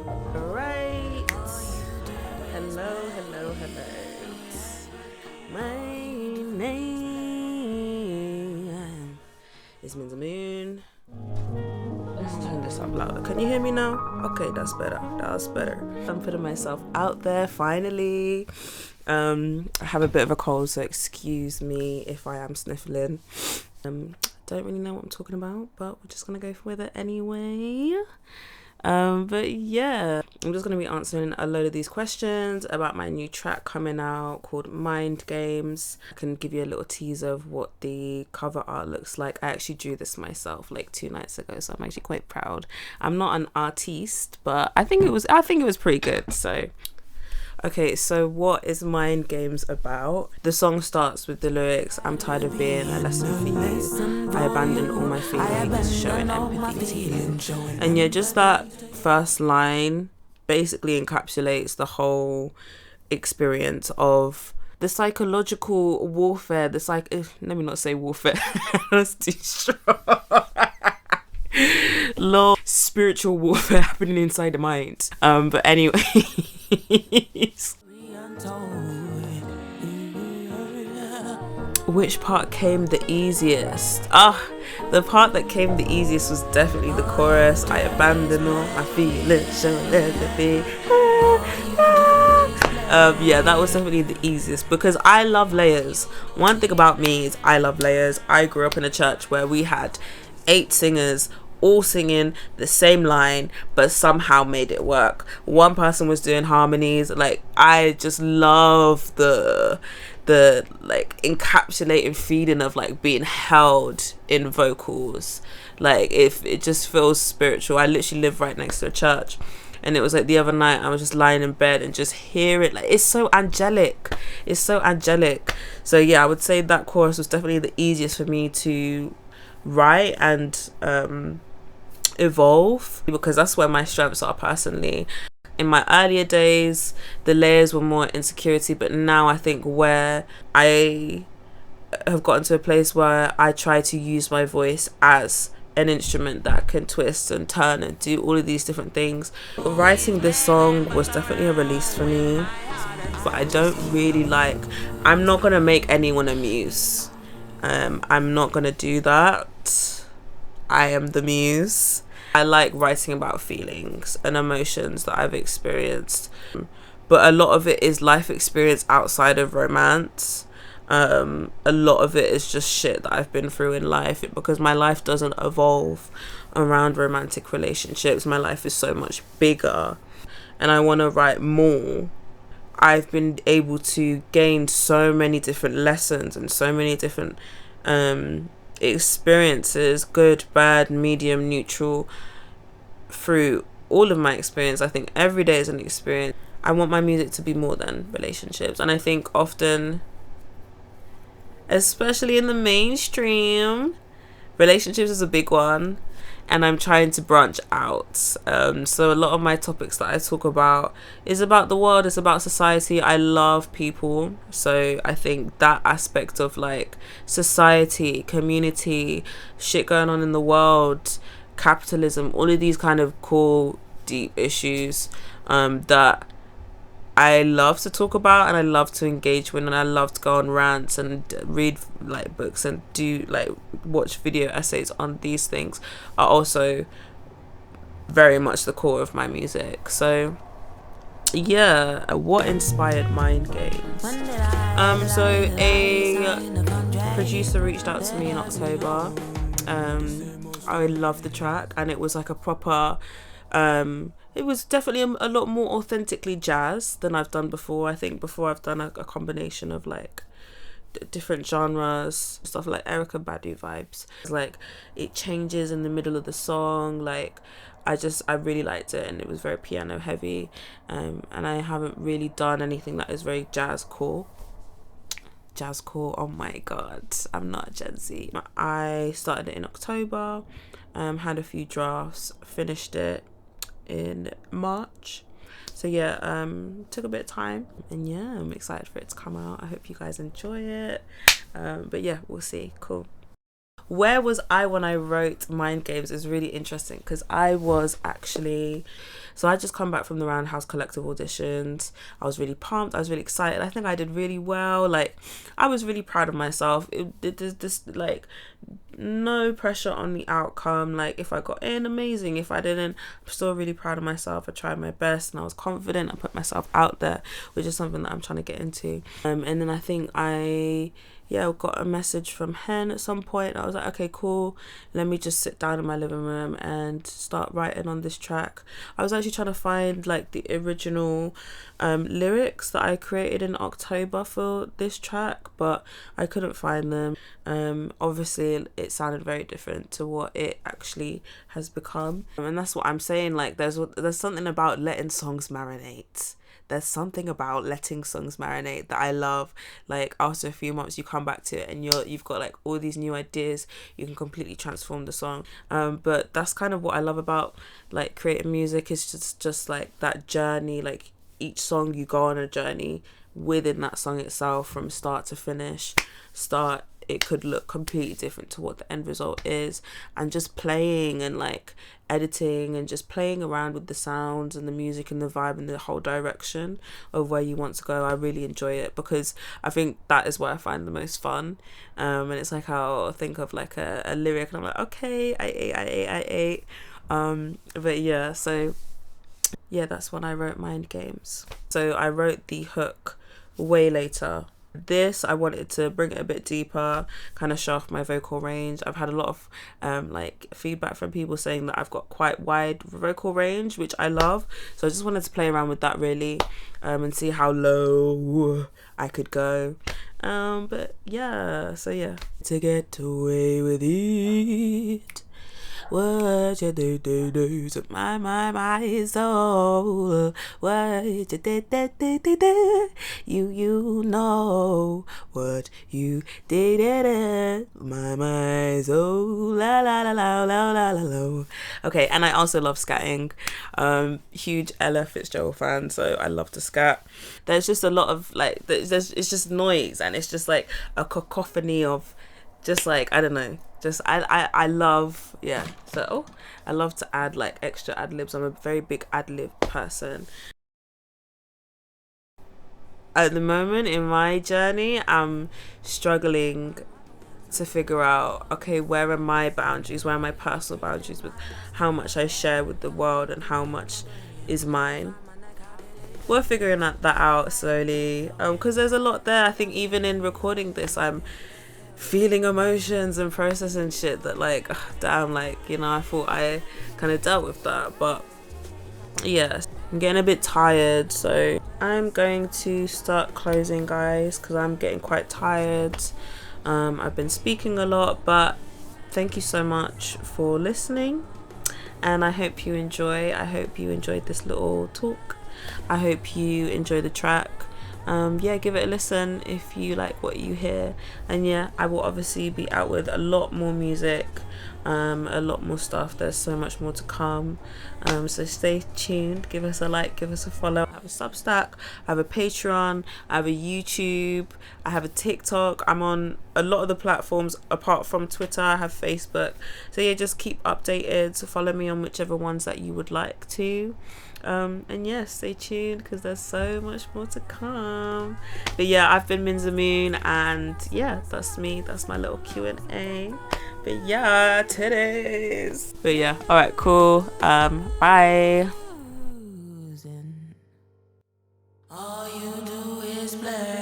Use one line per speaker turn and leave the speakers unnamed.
Alright. Hello. My name is Minsa Moon. Let's turn this up louder. Can you hear me now? Okay, that's better. I'm putting myself out there finally. I have a bit of a cold, so excuse me if I am sniffling. Don't really know what I'm talking about, but we're just gonna go with it anyway. But yeah, I'm just going to be answering a load of these questions about my new track coming out called Mind Games. I can give you a little teaser of what the cover art looks like. I actually drew this myself like 2 nights ago, so I'm actually quite proud. I'm not an artiste, but I think it was pretty good. So okay, so what is Mind Games about? The song starts with the lyrics, I'm tired of being a lesson for you. I abandon all my feelings, showing empathy to you. And yeah, just that first line basically encapsulates the whole experience of the psychological warfare, let me not say warfare, that's too strong. Low spiritual warfare happening inside the mind. But anyway. Which part came the easiest? The part that came the easiest was definitely the chorus. I abandon all my feelings, show empathy. Yeah, that was definitely the easiest because I love layers. One thing about me is I love layers. I grew up in a church where we had 8 singers all singing the same line but somehow made it work. One person was doing harmonies. Like, I just love the like encapsulating feeling of like being held in vocals. Like, if it just feels spiritual. I literally live right next to a church, and it was like the other night I was just lying in bed and just hear it. Like, it's so angelic. So yeah, I would say that chorus was definitely the easiest for me to write and evolve, because that's where my strengths are personally. In my earlier days, the layers were more insecurity, but now I think where I have gotten to a place where I try to use my voice as an instrument that can twist and turn and do all of these different things. Writing this song was definitely a release for me, but I don't really I'm not gonna make anyone a muse. I'm not gonna do that. I am the muse. I like writing about feelings and emotions that I've experienced, but a lot of it is life experience outside of romance. A lot of it is just shit that I've been through in life, because my life doesn't evolve around romantic relationships. My life is so much bigger, and I want to write more. I've been able to gain so many different lessons and so many different experiences, good, bad, medium, neutral, through all of my experience. I think every day is an experience. I want my music to be more than relationships, and I think often, especially in the mainstream, relationships is a big one, and I'm trying to branch out. So a lot of my topics that I talk about is about the world, it's about society. I love people, so I think that aspect of like society, community, shit going on in the world, capitalism, all of these kind of cool, deep issues that I love to talk about and I love to engage with, and I love to go on rants and read like books and do like watch video essays on these things, are also very much the core of my music. So yeah, what inspired Mind Games? So a producer reached out to me in October. I love the track, and it was like a proper it was definitely a lot more authentically jazz than I've done before. I think before I've done a combination of like different genres, stuff like Erykah Badu vibes. It's like it changes in the middle of the song. Like I really liked it, and it was very piano heavy, and I haven't really done anything that is very jazzcore. Oh my god, I'm not Gen Z. I started it in October, had a few drafts, finished it in March. So yeah, took a bit of time, and yeah, I'm excited for it to come out. I hope you guys enjoy it. But yeah, we'll see. Cool. where was I when I wrote Mind Games is really interesting, because I was actually, so I just come back from the Roundhouse Collective auditions. I was really pumped. I was really excited. I think I did really well. Like, I was really proud of myself. This like, no pressure on the outcome. Like, if I got in, amazing. If I didn't, I'm still really proud of myself. I tried my best and I was confident. I put myself out there, which is something that I'm trying to get into. And then I think I got a message from Hen at some point. I was like, okay, cool. Let me just sit down in my living room and start writing on this track. I was actually trying to find like the original lyrics that I created in October for this track, but I couldn't find them. Obviously it sounded very different to what it actually has become. And that's what I'm saying. Like, there's something about letting songs marinate. There's something about letting songs marinate that I love. Like, after a few months you come back to it and you've got like all these new ideas. You can completely transform the song. But that's kind of what I love about like creating music, is just like that journey. Like, each song you go on a journey within that song itself, from start to finish. It could look completely different to what the end result is, and just playing and like editing and just playing around with the sounds and the music and the vibe and the whole direction of where you want to go. I really enjoy it, because I think that is where I find the most fun. And it's like, I'll think of like a lyric and I'm like, okay, I ate. But yeah, so yeah, that's when I wrote Mind Games. So I wrote the hook way later. This, I wanted to bring it a bit deeper, kind of show off my vocal range. I've had a lot of like feedback from people saying that I've got quite wide vocal range, which I love. So I just wanted to play around with that really, and see how low I could go. But yeah, so yeah. To get away with it, what you do to my soul, what you did, you know what you did, my soul, la la la la la la la. Okay, and I also love scatting. Huge Ella Fitzgerald fan, so I love to scat. There's just a lot of like, it's just noise, and it's just like a cacophony of just like, I don't know, just I love, yeah. So I love to add like extra ad libs. I'm a very big ad lib person. At the moment in my journey, I'm struggling to figure out, okay, where are my boundaries, where are my personal boundaries with how much I share with the world and how much is mine. We're figuring that out slowly, because there's a lot there. I think even in recording this, I'm feeling emotions and processing shit that like, damn, like, you know, I thought I kind of dealt with that, but yeah, I'm getting a bit tired, so I'm going to start closing, guys, because I'm getting quite tired. I've been speaking a lot, but thank you so much for listening, and I hope you enjoyed this little talk. I hope you enjoy the track. Give it a listen if you like what you hear. And yeah, I will obviously be out with a lot more music, a lot more stuff. There's so much more to come, so stay tuned. Give us a like, give us a follow. I have a Substack, I have a Patreon, I have a YouTube, I have a TikTok. I'm on a lot of the platforms apart from Twitter. I have Facebook, so yeah, just keep updated. So follow me on whichever ones that you would like to. And yeah, stay tuned, because there's so much more to come. But yeah, I've been Minsa Moon, and yeah, that's me. That's my little Q&A. But yeah, today's. But yeah, alright, cool. Bye. All you do is play.